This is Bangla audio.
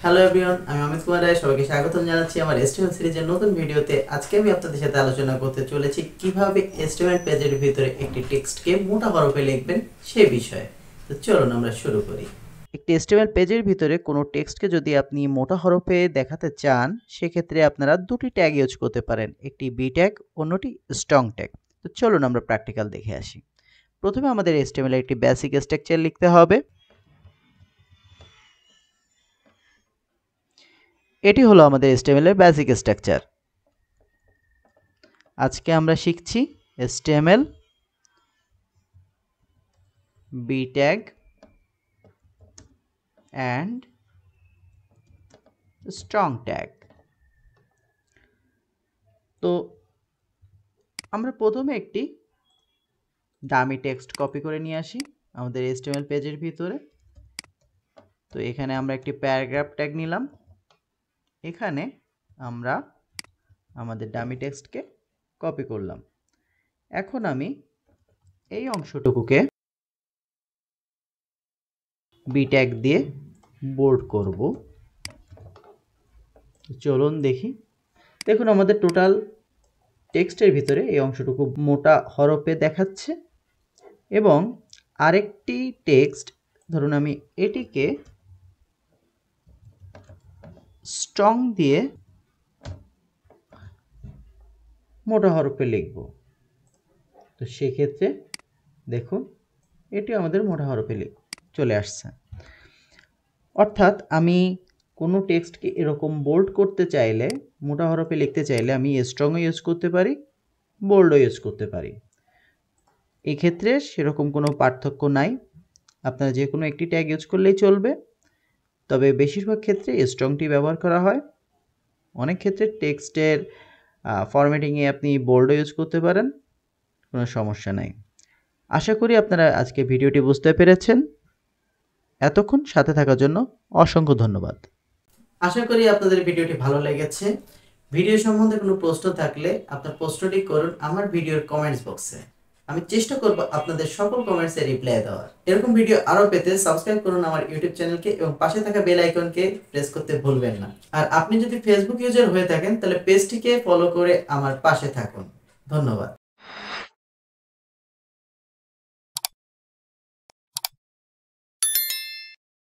হ্যালো এভরিওয়ান, আমি অমিত কুমার রায়। সবাইকে স্বাগতম জানাচ্ছি আমার এসটিএমএল সিরিজের নতুন ভিডিওতে। আজকে আমি আপনাদের সাথে আলোচনা করতে চলেছি কিভাবে এসটিএমএল পেজের ভিতরে একটি টেক্সটকে মোটা হরফে লিখবেন সেই বিষয়ে। তো চলুন আমরা শুরু করি। একটি এসটিএমএল পেজের ভিতরে কোনো টেক্সটকে যদি আপনি মোটা হরফে দেখাতে চান, সেক্ষেত্রে আপনারা দুটি ট্যাগ ইউজ করতে পারেন, একটি বি ট্যাগ, অন্যটি স্ট্রং ট্যাগ। তো চলুন আমরা প্র্যাকটিক্যাল দেখে আসি। প্রথমে আমাদের এসটিএমএল একটি বেসিক স্ট্রাকচার লিখতে হবে। এটি হলো আমাদের HTML এর বেসিক স্ট্রাকচার। আজকে আমরা শিখছি HTML, B tag and strong tag। তো আমরা প্রথমে একটি ডামি টেক্সট কপি করে নিয়ে আসি আমাদের HTML পেজের ভিতরে। তো এখানে আমরা একটি প্যারাগ্রাফ ট্যাগ নিলাম। এখানে আমরা আমাদের ডামি টেক্সটকে কপি করলাম। এখন আমি এই অংশটুকুকে বি ট্যাগ দিয়ে বোল্ড করব। চলুন দেখি। দেখুন আমাদের টোটাল টেক্সটের ভিতরে এই অংশটুকু মোটা হরফে দেখাচ্ছে এবং আরেকটি টেক্সট, ধরুন আমি এটিকে স্ট্রং দিয়ে মোটা হরফে লিখব। তো সেক্ষেত্রে দেখুন এটি আমাদের মোটা হরফে চলে আসছে। অর্থাৎ আমি কোনো টেক্সটকে এরকম বোল্ড করতে চাইলে, মোটা হরফে লিখতে চাইলে আমি স্ট্রংও ইউজ করতে পারি, বোল্ডও ইউজ করতে পারি। এক্ষেত্রে সেরকম কোনো পার্থক্য নাই, আপনারা যে কোনো একটি ট্যাগ ইউজ করলেই চলবে। তবে বেশিরভাগ ক্ষেত্রে স্ট্রংটি ব্যবহার করা হয়। অনেক ক্ষেত্রে টেক্সটের ফরম্যাটিংয়ে আপনি বোল্ডও ইউজ করতে পারেন, কোনো সমস্যা নাই। আশা করি আপনারা আজকে ভিডিওটি বুঝতে পেরেছেন। এতক্ষণ সাথে থাকার জন্য অসংখ্য ধন্যবাদ। আশা করি আপনাদের ভিডিওটি ভালো লেগেছে। ভিডিও সম্বন্ধে কোনো প্রশ্ন থাকলে আপনার প্রশ্নটি করুন আমার ভিডিওর কমেন্টস বক্সে। আমি চেষ্টা করব আপনাদের সকল কমেন্টসে রিপ্লাই দেওয়ার। এরকম ভিডিও আরও পেতে সাবস্ক্রাইব করুন আমার ইউটিউব চ্যানেলকে এবং পাশে থাকা বেল আইকনকে প্রেস করতে ভুলবেন না। আর আপনি যদি ফেসবুক ইউজার হয়ে থাকেন তাহলে পেজটিকে ফলো করে আমার পাশে থাকুন। ধন্যবাদ।